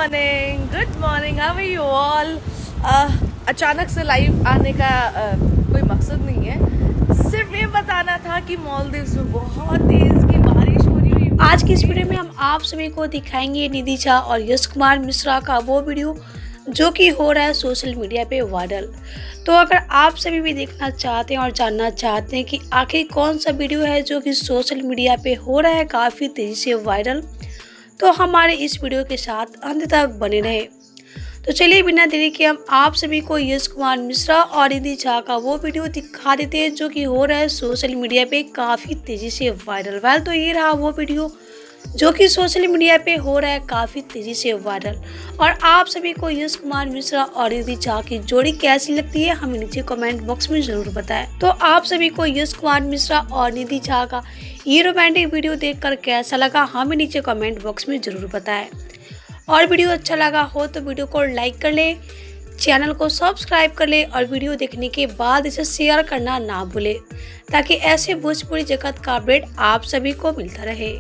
Good morning, how are you all. अचानक से live आने का कोई मकसद नहीं है, सिर्फ ये बताना था कि मालदीव्स में बहुत तेज की बारिश हो रही हुई। आज की इस वीडियो में हम आप सभी को दिखाएंगे निधि झा और यश कुमार मिश्रा का वो वीडियो जो कि हो रहा है सोशल मीडिया पे वायरल। तो अगर आप सभी भी देखना चाहते हैं और जानना चाहते हैं कि आखिर कौन सा वीडियो है जो कि सोशल मीडिया पे हो रहा है काफ़ी तेज़ी से वायरल, तो हमारे इस वीडियो के साथ अंत तक बने रहे। तो चलिए बिना देरी के हम आप सभी को यश कुमार मिश्रा और निधि झा का वो वीडियो दिखा देते हैं जो कि हो रहा है सोशल मीडिया पे काफ़ी तेज़ी से वायरल। तो ये रहा वो वीडियो जो कि सोशल मीडिया पे हो रहा है काफ़ी तेज़ी से वायरल। और आप सभी को यश कुमार मिश्रा और निधि झा की जोड़ी कैसी लगती है हमें नीचे कमेंट बॉक्स में ज़रूर बताएं। तो आप सभी को यश कुमार मिश्रा और निधि झा का ये रोमांटिक वीडियो देखकर कैसा लगा हमें नीचे कमेंट बॉक्स में ज़रूर बताएं। और वीडियो अच्छा लगा हो तो वीडियो को लाइक कर ले, चैनल को सब्सक्राइब कर ले और वीडियो देखने के बाद इसे शेयर करना ना भूले ताकि ऐसे भोजपुरी जगत का अपडेट आप सभी को मिलता रहे।